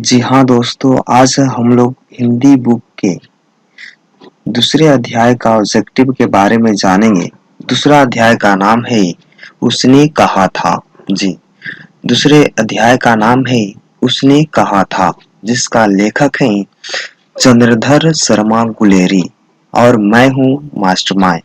जी हाँ दोस्तों, आज हम लोग हिंदी बुक के दूसरे अध्याय का ऑब्जेक्टिव के बारे में जानेंगे। दूसरा अध्याय का नाम है उसने कहा था। जी, दूसरे अध्याय का नाम है उसने कहा था, जिसका लेखक है चंद्रधर शर्मा गुलेरी और मैं हूँ मास्टरमाइंड।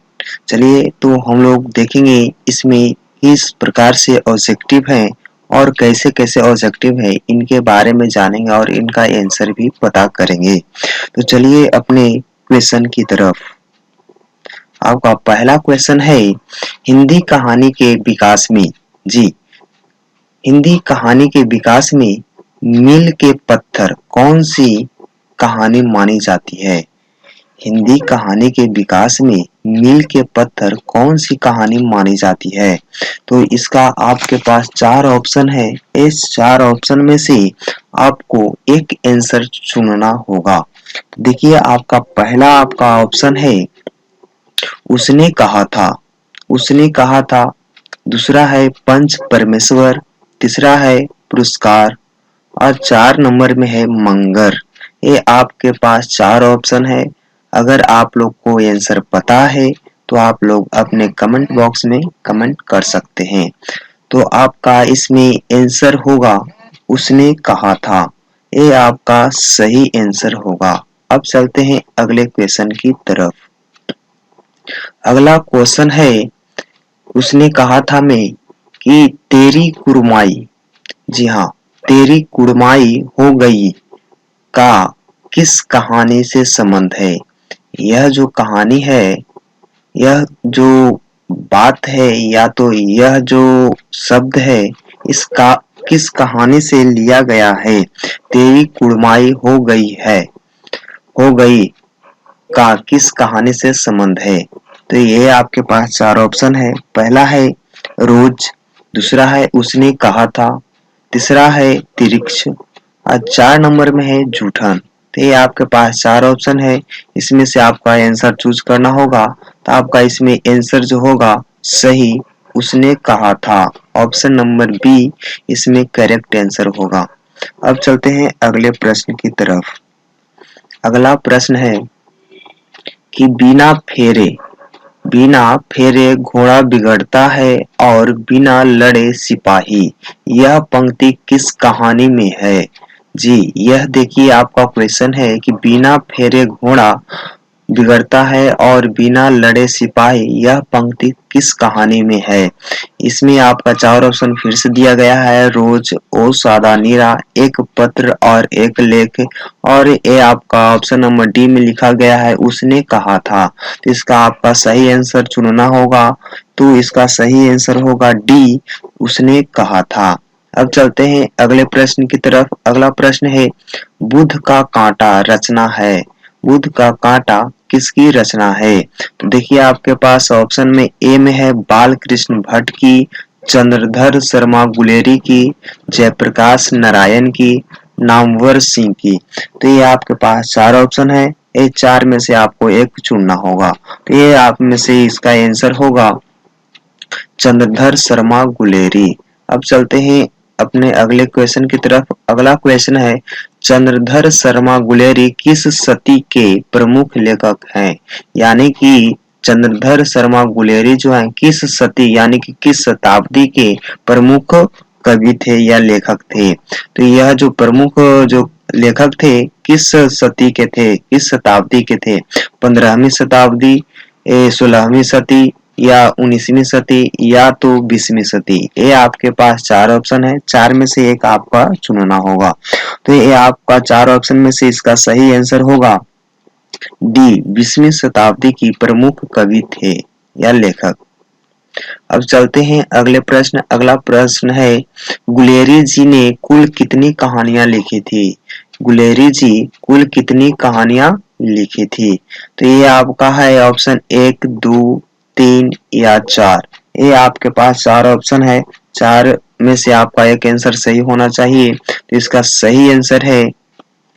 चलिए तो हम लोग देखेंगे इसमें किस प्रकार से ऑब्जेक्टिव है और कैसे कैसे ऑब्जेक्टिव है, इनके बारे में जानेंगे और इनका आंसर भी पता करेंगे। तो चलिए अपने क्वेश्चन की तरफ। आपका पहला क्वेश्चन है हिंदी कहानी के विकास में। जी, हिंदी कहानी के विकास में मील के पत्थर कौन सी कहानी मानी जाती है? हिंदी कहानी के विकास में मील के पत्थर कौन सी कहानी मानी जाती है? तो इसका आपके पास चार ऑप्शन है। इस चार ऑप्शन में से आपको एक आंसर चुनना होगा। देखिए आपका पहला आपका ऑप्शन है उसने कहा था। उसने कहा था। दूसरा है पंच परमेश्वर। तीसरा है पुरस्कार और 4 नंबर में है मंगर। ये आपके पास चार ऑप्शन है। अगर आप लोग को आंसर पता है तो आप लोग अपने कमेंट बॉक्स में कमेंट कर सकते हैं। तो आपका इसमें आंसर होगा उसने कहा था। ये आपका सही आंसर होगा। अब चलते हैं अगले क्वेश्चन की तरफ। अगला क्वेश्चन है उसने कहा था मैं कि तेरी कुड़माई। जी हाँ, तेरी कुड़माई हो गई का किस कहानी से संबंध है? यह जो कहानी है, यह जो बात है या तो यह जो शब्द है, इसका किस कहानी से लिया गया है? तेरी कुड़माई हो गई है, हो गई का किस कहानी से संबंध है? तो ये आपके पास चार ऑप्शन है। पहला है रोज, दूसरा है उसने कहा था, तीसरा है तिरिक्ष और 4 नंबर में है जूठन। तो ये आपके पास चार ऑप्शन है। इसमें से आपका आंसर चूज करना होगा। तो आपका इसमें आंसर जो होगा सही उसने कहा था, ऑप्शन नंबर बी इसमें करेक्ट आंसर होगा। अब चलते हैं अगले प्रश्न की तरफ। अगला प्रश्न है कि बिना फेरे घोड़ा बिगड़ता है और बिना लड़े सिपाही, यह पंक्ति किस कहानी में है? जी, यह देखिए आपका क्वेश्चन है कि बिना फेरे घोड़ा बिगड़ता है और बिना लड़े सिपाही, यह पंक्ति किस कहानी में है? इसमें आपका चार ऑप्शन फिर से दिया गया है। रोज, ओ सादा नीरा, एक पत्र और एक लेख। और ये आपका ऑप्शन नंबर डी में लिखा गया है उसने कहा था। तो इसका आपका सही आंसर चुनना होगा। तो इसका सही आंसर होगा डी उसने कहा था। अब चलते हैं अगले प्रश्न की तरफ। अगला प्रश्न है बुध का कांटा रचना है। बुध का कांटा किसकी रचना है? तो देखिए आपके पास ऑप्शन में ए में है बाल कृष्ण भट्ट की, चंद्रधर शर्मा गुलेरी की, जयप्रकाश नारायण की, नामवर सिंह की। तो ये आपके पास चार ऑप्शन है। ये चार में से आपको एक चुनना होगा। तो ये आप में से इसका आंसर होगा चंद्रधर शर्मा गुलेरी। अब चलते हैं अपने अगले क्वेश्चन की तरफ। अगला क्वेश्चन है चंद्रधर शर्मा गुलेरी किस सदी के प्रमुख लेखक हैं? यानी कि चंद्रधर शर्मा गुलेरी जो है किस सदी यानी कि किस शताब्दी के प्रमुख कवि थे या लेखक थे? तो यह जो प्रमुख जो लेखक थे किस सदी के थे, किस शताब्दी के थे? 15वीं शताब्दी, 16वीं सदी या 19वीं सदी या तो 20वीं सदी। ये आपके पास चार ऑप्शन है। चार में से एक आपका चुनना होगा। तो ये आपका चार ऑप्शन में से इसका सही आंसर होगा डी 20वीं शताब्दी की प्रमुख कवि थे या लेखक। अब चलते हैं अगले प्रश्न। अगला प्रश्न है गुलेरी जी ने कुल कितनी कहानियां लिखी थी? गुलेरी जी कुल कितनी कहानियां लिखी थी? तो ये आपका है ऑप्शन एक, दो, तीन या चार। ये आपके पास चार ऑप्शन है। चार में से आपका एक आंसर सही होना चाहिए। तो इसका सही आंसर है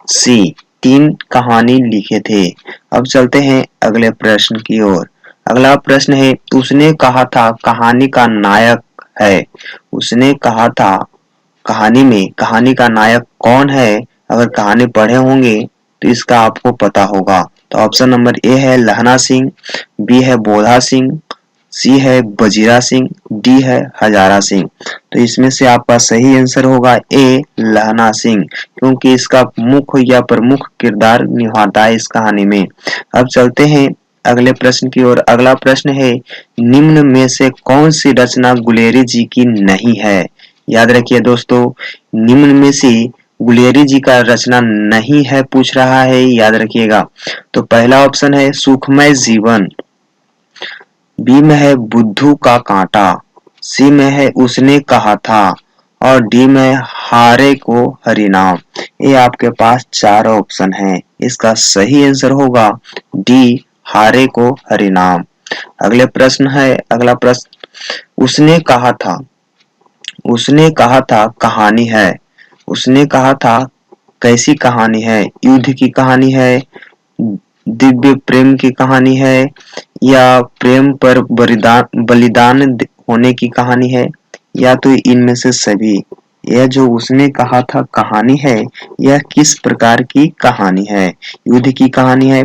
सी, तीन कहानी लिखे थे। अब चलते हैं अगले प्रश्न की ओर। अगला प्रश्न है उसने कहा था कहानी का नायक है। उसने कहा था कहानी में कहानी का नायक कौन है? अगर कहानी पढ़े होंगे तो इसका आपको पता होगा। तो ऑप्शन नंबर ए है लहना सिंह, बी है बोधा सिंह, सी है बजीरा सिंह, डी है हजारा सिंह। तो इसमें से आपका सही आंसर होगा ए लहना सिंह, क्योंकि इसका मुख्य या प्रमुख किरदार निभाता है इस कहानी में। अब चलते हैं अगले प्रश्न की ओर। अगला प्रश्न है, निम्न में से कौन सी रचना गुलेरी जी की नहीं है? याद रखिए दोस्तों, निम्न में से गुलेरी जी का रचना नहीं है पूछ रहा है, याद रखिएगा। तो पहला ऑप्शन है सुखमय जीवन, बी में है बुद्धू का कांटा, सी में है उसने कहा था, और डी में हारे को हरिनाम। ये आपके पास चार ऑप्शन है, इसका सही आंसर होगा डी हारे को हरिनाम। अगला प्रश्न, उसने कहा था, उसने कहा था कहानी है, उसने कहा था कैसी कहानी है? युद्ध की कहानी है, दिव्य प्रेम की कहानी है, या प्रेम पर बलिदान होने की कहानी है, या तो इनमें से सभी? यह जो उसने कहा था कहानी है, यह किस प्रकार की कहानी है? युद्ध की कहानी है,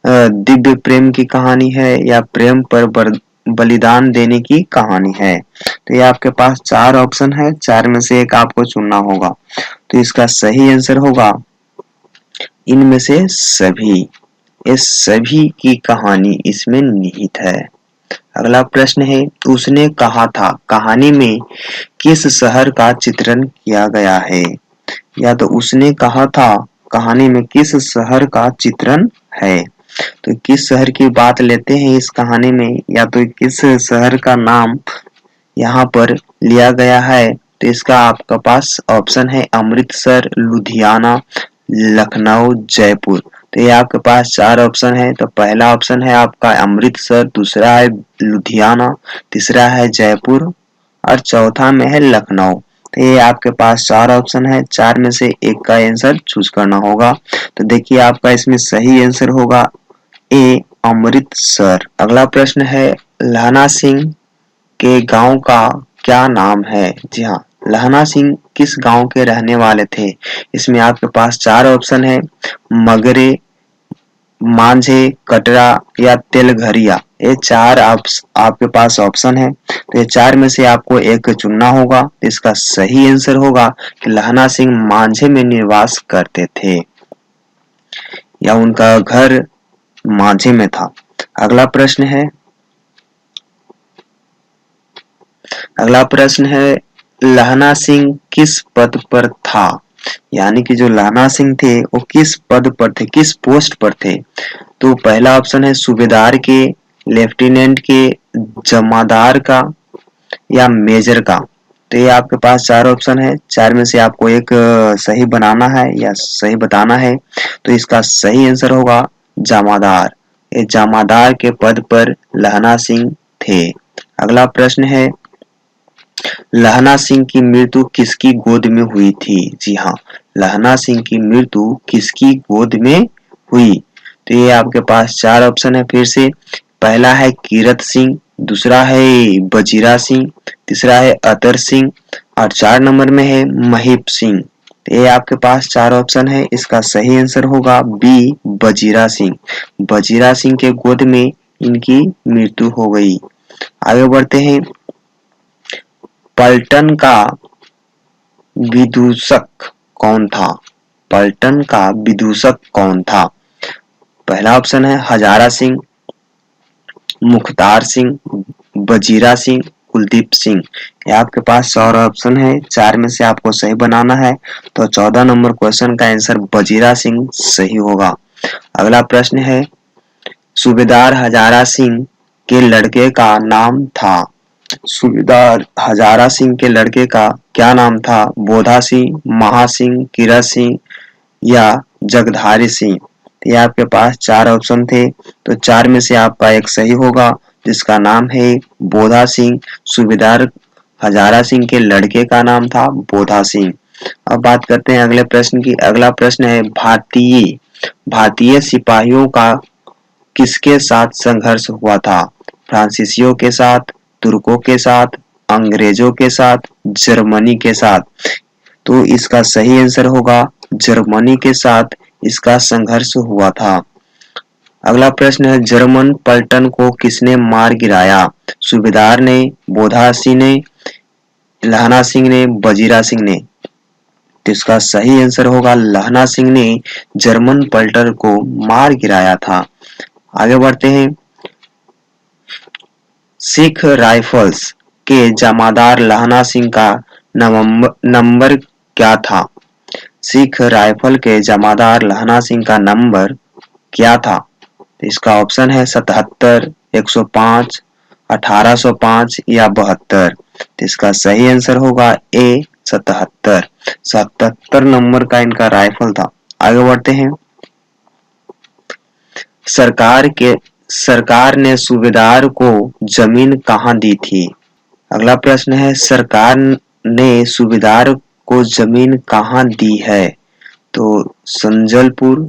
दिव्य प्रेम की कहानी है, या प्रेम पर बलिदान देने की कहानी है? तो ये आपके पास चार ऑप्शन है, चार में से एक आपको चुनना होगा। तो इसका सही आंसर होगा इनमें से सभी। इस सभी की कहानी इसमें निहित है। अगला प्रश्न है, उसने कहा था कहानी में किस शहर का चित्रण किया गया है? या तो उसने कहा था कहानी में किस शहर का चित्रण है? तो किस शहर की बात लेते हैं इस कहानी में, या तो किस शहर का नाम यहाँ पर लिया गया है? तो इसका आपका पास ऑप्शन है अमृतसर, लुधियाना, लखनऊ, जयपुर। तो ये आपके पास चार ऑप्शन है। तो पहला ऑप्शन है आपका अमृतसर, दूसरा है लुधियाना, तीसरा है जयपुर, और चौथा में है लखनऊ। तो ये आपके पास चार ऑप्शन है, चार में से एक का आंसर चूज करना होगा। तो देखिए आपका इसमें सही आंसर होगा ए अमृतसर। अगला प्रश्न है, लहना सिंह के गांव का क्या नाम है? जी हाँ, लहना सिंह किस गांव के रहने वाले थे? इसमें आपके पास चार ऑप्शन है, मगरे, मांझे, कटरा, या तेलघरिया। ये चार आपके पास ऑप्शन है। तो ये चार में से आपको एक चुनना होगा। इसका सही आंसर होगा कि लहना सिंह मांझे में निवास करते थे, या उनका घर मांझे में था। अगला प्रश्न है, लहना सिंह किस पद पर था? यानी कि जो लहना सिंह थे वो किस पद पर थे, किस पोस्ट पर थे? तो पहला ऑप्शन है सूबेदार के, लेफ्टिनेंट के, जमादार का, या मेजर का। तो ये आपके पास चार ऑप्शन है, चार में से आपको एक सही बनाना है या सही बताना है। तो इसका सही आंसर होगा जमादार। ये जमादार के पद पर लहना सिंह थे। अगला प्रश्न है, लहना सिंह की मृत्यु किसकी गोद में हुई थी? जी हाँ, लहना सिंह की मृत्यु किसकी गोद में हुई? तो ये आपके पास चार ऑप्शन है फिर से। पहला है कीरत सिंह, दूसरा है बजीरा सिंह, तीसरा है अतर सिंह, और चार नंबर में है महीप सिंह। तो ये आपके पास चार ऑप्शन है, इसका सही आंसर होगा बी बजीरा सिंह। बजीरा सिंह के गोद में इनकी मृत्यु हो गई। आगे बढ़ते हैं, पलटन का विदूषक कौन था? पलटन का विदूषक कौन था? पहला ऑप्शन है हजारा सिंह, मुख्तार सिंह, बजीरा सिंह, कुलदीप सिंह। ये आपके पास 100 ऑप्शन है, चार में से आपको सही बनाना है। तो 14 नंबर क्वेश्चन का आंसर बजीरा सिंह सही होगा। अगला प्रश्न है, सूबेदार हजारा सिंह के लड़के का नाम था? सूबेदार हजारा सिंह के लड़के का क्या नाम था? बोधा सिंह, महासिंह, कीरत सिंह, या जगधारी सिंह। ये आपके पास चार ऑप्शन थे, तो चार में से आपका एक सही होगा, जिसका नाम है बोधा सिंह। सूबेदार हजारा सिंह के लड़के का नाम था बोधा सिंह। अब बात करते हैं अगले प्रश्न की। अगला प्रश्न है, भारतीय सिपाहियों का किसके साथ संघर्ष हुआ था? फ्रांसीसियों के साथ, तुर्कों के साथ, अंग्रेजों के साथ, जर्मनी के साथ। तो इसका सही आंसर होगा जर्मनी के साथ इसका संघर्ष हुआ था। अगला प्रश्न है, जर्मन पलटन को किसने मार गिराया? सूबेदार ने, बोधा सिंह ने, लहना सिंह ने, वजीरा सिंह ने? तो इसका सही आंसर होगा लहना सिंह ने जर्मन पलटन को मार गिराया था। आगे बढ़ते हैं, सिख राइफल्स के जमादार लहना सिंह का नंबर क्या था? सिख राइफल के जमादार लहना सिंह का नंबर क्या था? तो इसका ऑप्शन है 77, 105, 1805 या 72। तो इसका सही आंसर होगा ए 77। 77 नंबर का इनका राइफल था। आगे बढ़ते हैं, सरकार ने सूबेदार को जमीन कहाँ दी थी? अगला प्रश्न है, सरकार ने सूबेदार को जमीन कहाँ दी है? तो संजलपुर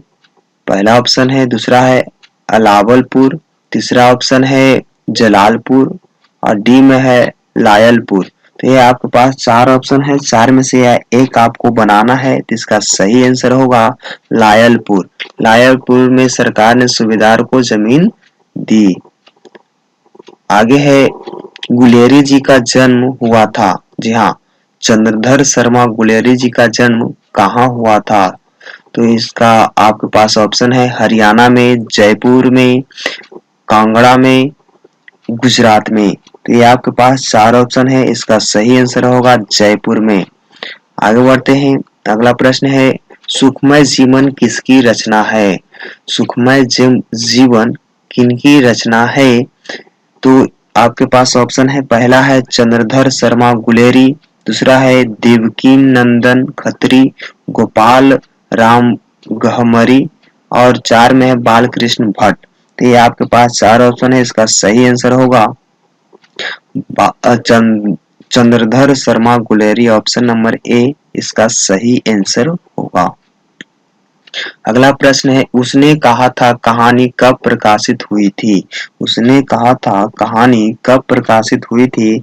पहला ऑप्शन है, दूसरा है अलावलपुर, तीसरा ऑप्शन है जलालपुर और डी में है लायलपुर। तो ये आपके पास चार ऑप्शन है, चार में से एक आपको बनाना है। तो इसका सही आंसर होगा लायलपुर। लायलपुर में सरकार ने सूबेदार को जमीन दी। आगे है, गुलेरी जी का जन्म हुआ था। जी हाँ, चंद्रधर शर्मा गुलेरी जी का जन्म कहाँ हुआ था? तो इसका आपके पास ऑप्शन है हरियाणा में, जयपुर में, कांगड़ा में, गुजरात में। तो ये आपके पास चार ऑप्शन है, इसका सही आंसर होगा जयपुर में। आगे बढ़ते हैं, अगला प्रश्न है, सुखमय जीवन किसकी रचना है? सुखमय जीवन किनकी रचना है? तो आपके पास ऑप्शन है, पहला है चंद्रधर शर्मा गुलेरी, दूसरा है देवकी नंदन खत्री, गोपाल राम गहमरी और चार में है बालकृष्ण भट्ट। तो ये आपके पास चार ऑप्शन है, इसका सही आंसर होगा Chandradhar Sharma Guleri, option number A इसका सही आंसर होगा। अगला प्रश्न है, उसने कहा था कहानी कब प्रकाशित हुई थी? उसने कहा था कहानी कब प्रकाशित हुई थी?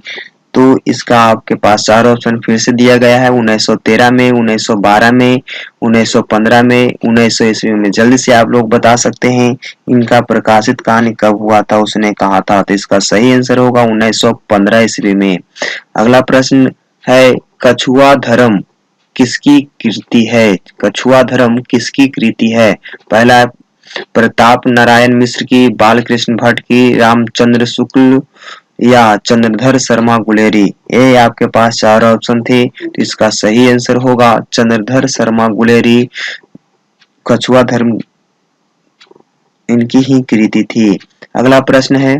तो इसका आपके पास चार ऑप्शन फिर से दिया गया है, 1913 में, 1912 में, 1915 में, 1900 ईस्वी में। जल्दी से आप लोग बता सकते हैं इनका प्रकाशित कहानी कब हुआ था, उसने कहा था। तो इसका सही आंसर होगा 1915 ईस्वी में। अगला प्रश्न है, कछुआ धर्म किसकी कृति है? कछुआ धर्म किसकी कृति है? पहला प्रताप नारायण मिश्र की, बालकृष्ण भट्ट की, रामचंद्र शुक्ल या चंद्रधर शर्मा गुलेरी। ये आपके पास चार ऑप्शन थे, तो इसका सही आंसर होगा चंद्रधर शर्मा गुलेरी। कछुआ धर्म इनकी ही कृति थी। अगला प्रश्न है,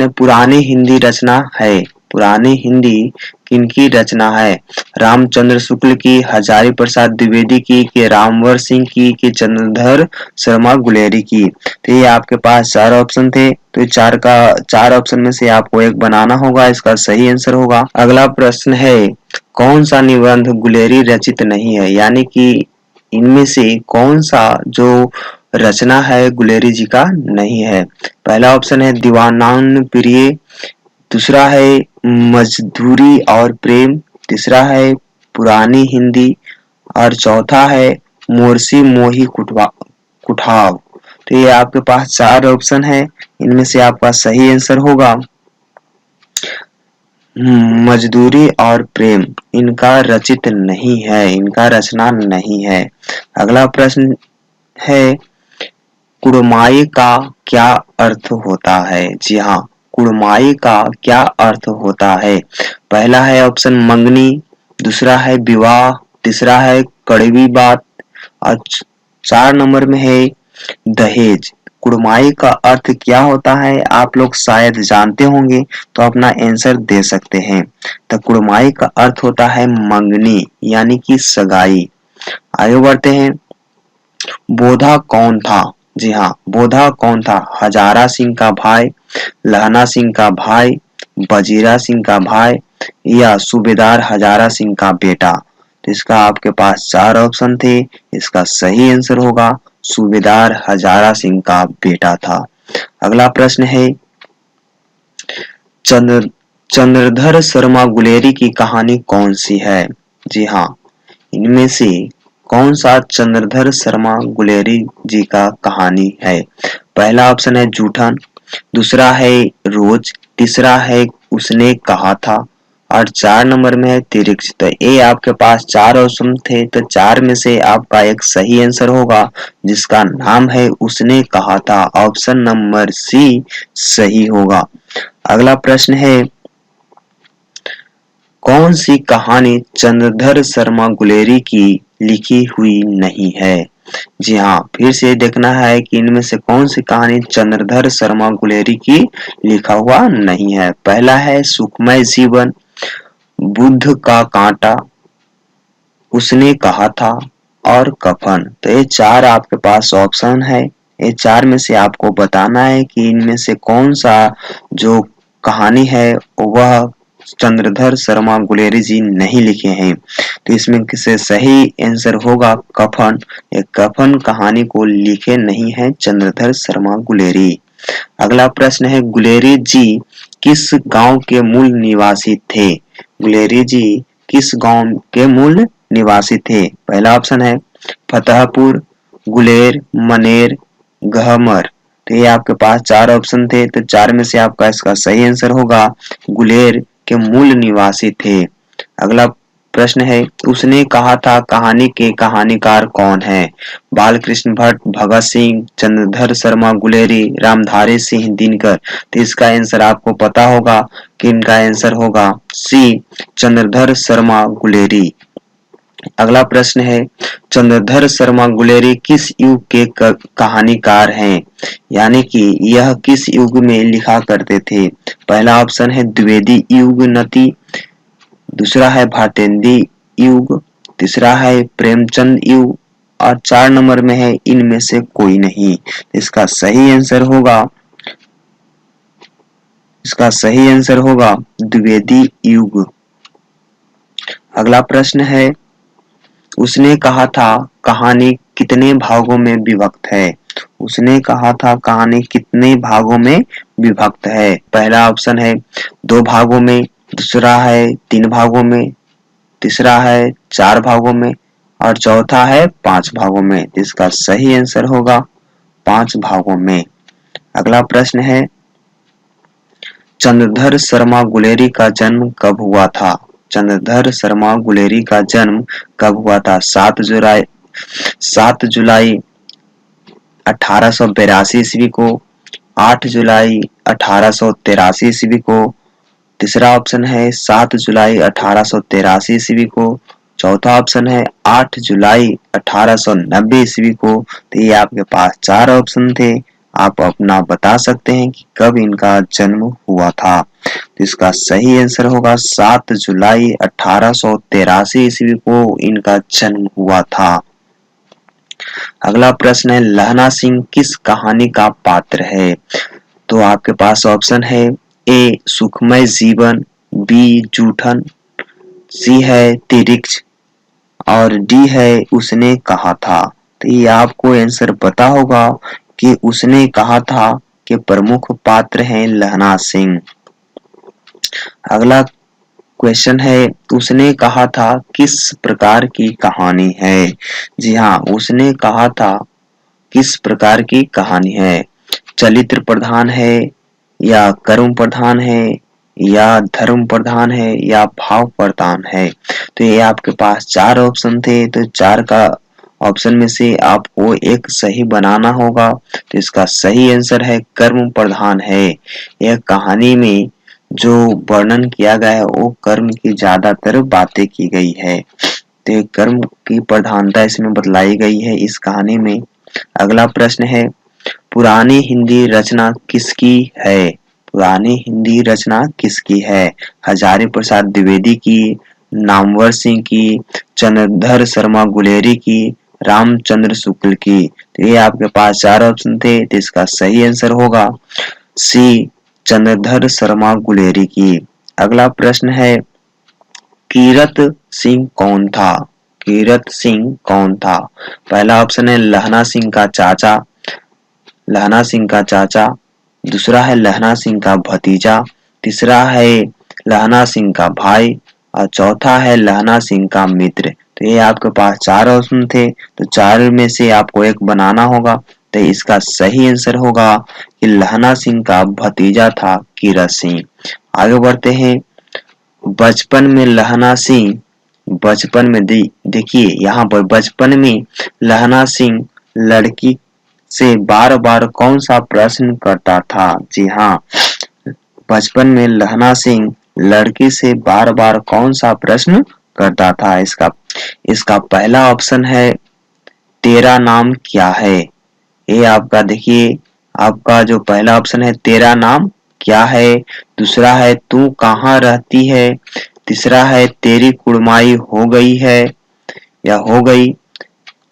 पुरानी हिंदी रचना है। पुरानी हिंदी किनकी रचना है? रामचंद्र शुक्ल की, हजारी प्रसाद द्विवेदी की, के रामवर सिंह की, के चंद्रधर शर्मा गुलेरी की। तो ये आपके पास चार ऑप्शन थे, तो चार ऑप्शन में से आपको एक बनाना होगा, इसका सही आंसर होगा। अगला प्रश्न है, कौन सा निबंध गुलेरी रचित नहीं है? यानी कि इनमें से कौन सा जो रचना है गुलेरी जी का नहीं है? पहला ऑप्शन है दीवानान प्रिय, दूसरा है मजदूरी और प्रेम, तीसरा है पुरानी हिंदी और चौथा है मोरसी मोही कुठाव। तो ये आपके पास चार ऑप्शन है, इनमें से आपका सही आंसर होगा मजदूरी और प्रेम। इनका रचित नहीं है, इनका रचना नहीं है। अगला प्रश्न है, कुड़माई का क्या अर्थ होता है? जी हाँ, कुड़माई का क्या अर्थ होता है? पहला है ऑप्शन मंगनी, दूसरा है विवाह, तीसरा है कड़वी बात और चार नंबर में है दहेज। कुड़माई का अर्थ क्या होता है आप लोग शायद जानते होंगे, तो अपना आंसर दे सकते हैं। तो कुड़माई का अर्थ होता है मंगनी यानी कि सगाई। आगे बढ़ते हैं, बोधा कौन था? जी हाँ, बोधा कौन था? हजारा सिंह का भाई, लहना सिंह का भाई, वजीरा सिंह का भाई या सूबेदार हजारा सिंह का बेटा? तो इसका आपके पास चार ऑप्शन थे, इसका सही आंसर होगा सूबेदार हजारा सिंह का बेटा था। अगला प्रश्न है, चंद्रधर शर्मा गुलेरी की कहानी कौन सी है? जी हाँ, इनमें से कौन सा चंद्रधर शर्मा गुलेरी जी का कहानी है? पहला ऑप्शन है जूठन, दूसरा है रोज, तीसरा है उसने कहा था और 4 नंबर में है तिरिक्ष। तो ये आपके पास 4 ऑप्शन थे, तो 4 में से आपका एक सही आंसर होगा जिसका नाम है उसने कहा था। ऑप्शन नंबर सी सही होगा। अगला प्रश्न है कौन सी कहानी चंद्रधर शर्मा गुलेरी की लिखी हुई नहीं है? जी हाँ, फिर से देखना है कि इनमें से कौन सी कहानी चंद्रधर शर्मा गुलेरी की लिखा हुआ नहीं है। पहला है सुखमय जीवन, बुद्ध का कांटा, उसने कहा था और कफन। तो ये 4 आपके पास ऑप्शन है। ये 4 में से आपको बताना है कि इनमें से कौन सा जो कहानी है वह चंद्रधर शर्मा गुलेरी जी नहीं लिखे हैं। तो इसमें किसे सही आंसर होगा कफन। ये कफन कहानी को लिखे नहीं है चंद्रधर शर्मा गुलेरी। अगला प्रश्न है गुलेरी जी किस गांव के मूल निवासी थे? गुलेरी जी किस गांव के मूल निवासी थे? पहला ऑप्शन है फतेहपुर, गुलेर, मनेर, गहमर। तो ये आपके पास 4 ऑप्शन थे, तो 4 में से आपका इसका सही आंसर होगा गुलेर के मूल निवासी थे। अगला प्रश्न है उसने कहा था कहानी के कहानीकार कौन है? बालकृष्ण भट्ट, भगत सिंह, चंद्रधर शर्मा गुलेरी, रामधारी सिंह दिनकर। तो इसका आंसर आपको पता होगा कि इनका आंसर होगा सी चंद्रधर शर्मा गुलेरी। अगला प्रश्न है चंद्रधर शर्मा गुलेरी किस युग के कहानीकार हैं? यानी कि यह किस युग में लिखा करते थे? पहला ऑप्शन है द्विवेदी युग नति, दूसरा है भारतेंदी युग, तीसरा है प्रेमचंद युग और 4 नंबर में है इनमें से कोई नहीं। इसका सही आंसर होगा द्विवेदी युग। अगला प्रश्न है उसने कहा था कहानी कितने भागों में विभक्त है? उसने कहा था कहानी कितने भागों में विभक्त है? पहला ऑप्शन है 2 भागों में, दूसरा है 3 भागों में, तीसरा है 4 भागों में और चौथा है 5 भागों में। इसका सही आंसर होगा 5 भागों में। अगला प्रश्न है चंद्रधर शर्मा गुलेरी का जन्म कब हुआ था? चंद्रधर शर्मा गुलेरी का जन्म कब हुआ था? 7 जुलाई 1882 ईस्वी को, 8 जुलाई 1883 ईस्वी को, तीसरा ऑप्शन है 7 जुलाई 1883 ईस्वी को, चौथा ऑप्शन है 8 जुलाई 1890 ईस्वी को। तो ये आपके पास 4 ऑप्शन थे, आप अपना बता सकते हैं कि कब इनका जन्म हुआ था। तो इसका सही आंसर होगा 7 जुलाई 1883 ईस्वी को इनका जन्म हुआ था। अगला प्रश्न है लहना सिंह किस कहानी का पात्र है? तो आपके पास ऑप्शन है ए सुखमय जीवन, बी जूठन, सी है तिरिक्ष और डी है उसने कहा था। तो ये आपको आंसर पता होगा कि उसने कहा था कि प्रमुख पात्र हैं लहना सिंह। अगला क्वेश्चन है उसने कहा था किस प्रकार की कहानी है? जी हाँ, उसने कहा था किस प्रकार की कहानी है? चरित्र प्रधान है या कर्म प्रधान है या धर्म प्रधान है या भाव प्रधान है? तो ये आपके पास 4 ऑप्शन थे, तो 4 का ऑप्शन में से आपको एक सही बनाना होगा। तो इसका सही आंसर है कर्म प्रधान है। यह कहानी में जो वर्णन किया गया है वो कर्म की ज्यादातर बातें की गई है, तो कर्म की प्रधानता इसमें बतलाई गई है इस कहानी में। अगला प्रश्न है पुरानी हिंदी रचना किसकी है? पुरानी हिंदी रचना किसकी है? हजारी प्रसाद द्विवेदी की, नामवर सिंह की, चंद्रधर शर्मा गुलेरी की, रामचंद्र शुक्ल की। तो ये आपके पास 4 ऑप्शन थे, तो इसका सही आंसर होगा सी चंद्रधर शर्मा गुलेरी की। अगला प्रश्न है कीरत सिंह कौन था? कीरत सिंह कौन था? पहला ऑप्शन है लहना सिंह का चाचा, लहना सिंह का चाचा, दूसरा है लहना सिंह का भतीजा, तीसरा है लहना सिंह का भाई और चौथा है लहना सिंह का मित्र। तो ये आपके पास 4 ऑप्शन थे, तो 4 में से आपको एक बनाना होगा। तो इसका सही आंसर होगा कि लहना सिंह का भतीजा था कीरत सिंह। आगे बढ़ते हैं। बचपन में लहना सिंह बचपन में देखिए यहाँ पर बचपन में लहना सिंह लड़की से बार बार कौन सा प्रश्न करता था। जी हाँ, बचपन में लहना सिंह लड़की से बार बार कौन सा प्रश्न करता था। इसका पहला ऑप्शन है तेरा नाम क्या है। ये आपका देखिए, आपका जो पहला ऑप्शन है तेरा नाम क्या है, दूसरा है तू कहाँ रहती है, तीसरा है तेरी कुड़माई हो गई है या हो गई,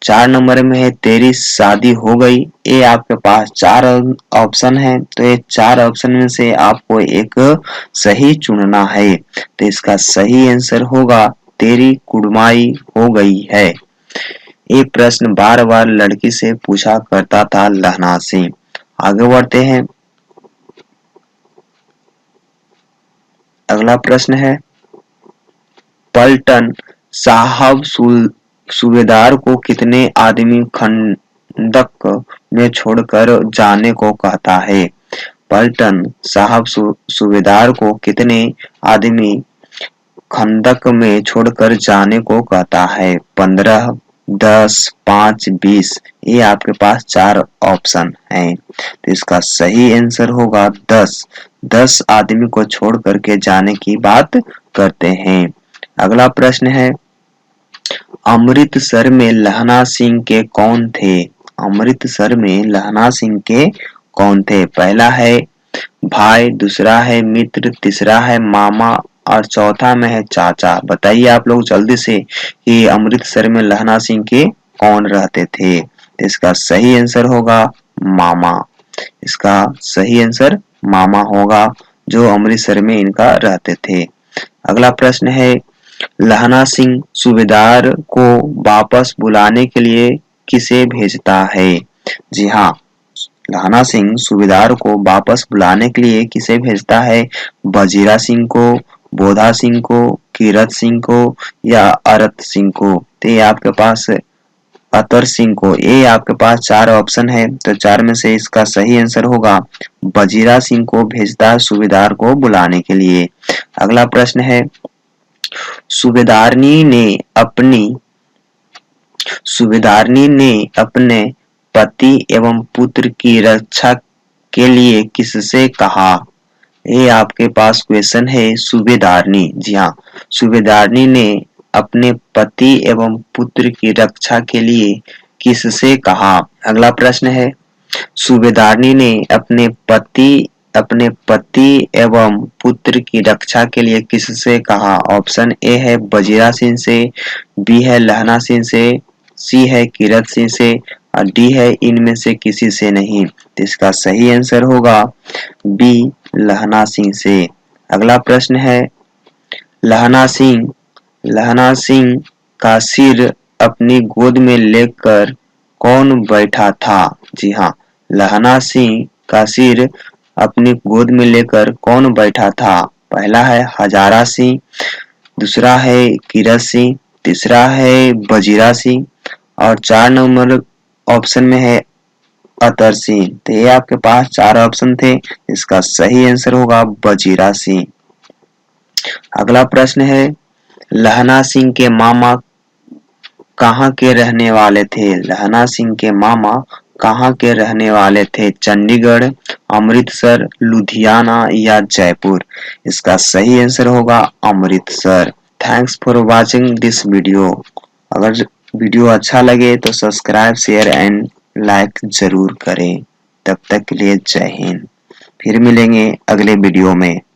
4 नंबर में है तेरी शादी हो गई। ये आपके पास 4 ऑप्शन है, तो ये 4 ऑप्शन में से आपको एक सही चुनना है। तो इसका सही आंसर होगा तेरी कुड़माई हो गई है। ये प्रश्न बार बार लड़की से पूछा करता था लहना सिंह। आगे बढ़ते हैं। अगला प्रश्न है पलटन साहब सूबेदार को कितने आदमी खंदक में छोड़कर जाने को कहता है। पलटन साहब सूबेदार को कितने आदमी खंदक में छोड़कर जाने को कहता है। 15, 10, 5, 20। ये आपके पास 4 ऑप्शन हैं, तो इसका सही आंसर होगा 10। 10 आदमी को छोड़ करके जाने की बात करते हैं। अगला प्रश्न है अमृतसर में लहना सिंह के कौन थे। अमृतसर में लहना सिंह के कौन थे। पहला है भाई, दूसरा है मित्र, तीसरा है मामा और चौथा में है चाचा। बताइए आप लोग जल्दी से कि अमृतसर में लहना सिंह के कौन रहते थे। इसका सही आंसर होगा मामा। इसका सही आंसर मामा होगा, जो अमृतसर में इनका रहते थे। अगला प्रश्न है लहना सिंह सूबेदार को वापस बुलाने के लिए किसे भेजता है। जी हाँ, लहना सिंह सूबेदार को वापस बुलाने के लिए किसे भेजता है। वजीरा सिंह को, बोधा सिंह को, कीरत सिंह को या अरत सिंह को। तो ये आपके पास अतर सिंह को। ये आपके पास 4 ऑप्शन है, तो 4 में से इसका सही आंसर होगा वजीरा सिंह को भेजता है सूबेदार को बुलाने के लिए। अगला प्रश्न है सूबेदारनी ने अपने पति एवं पुत्र की रक्षा के लिए किससे कहा। ये आपके पास क्वेश्चन है सूबेदारनी। जी हाँ, सूबेदारनी ने अपने पति एवं पुत्र की रक्षा के लिए किससे कहा। अगला प्रश्न है सूबेदारनी ने अपने पति एवं पुत्र की रक्षा के लिए किससे कहा। ऑप्शन ए है वजीरा सिंह से, बी है लहना सिंह से, सी है कीरत सिंह से और डी है इनमें से किसी से नहीं। तो इसका सही आंसर होगा बी लहना सिंह से। अगला प्रश्न है लहना सिंह का सिर अपनी गोद में लेकर कौन बैठा था। जी हाँ, लहना सिंह का सिर अपनी गोद में लेकर कौन बैठा था। पहला है हजारा सिंह, दूसरा है कीरत सिंह, तीसरा है वजीरा सिंह और 4 नंबर ऑप्शन में है अतर सिंह। तो ये आपके पास 4 ऑप्शन थे, इसका सही आंसर होगा वजीरा सिंह। अगला प्रश्न है लहना सिंह के मामा कहाँ के रहने वाले थे। लहना सिंह के मामा कहाँ के रहने वाले थे। चंडीगढ़, अमृतसर, लुधियाना या जयपुर। इसका सही आंसर होगा Amritsar. Thanks for watching this video. अगर वीडियो अच्छा लगे तो सब्सक्राइब, शेयर एंड लाइक जरूर करें। तब तक के लिए जय हिंद। फिर मिलेंगे अगले वीडियो में।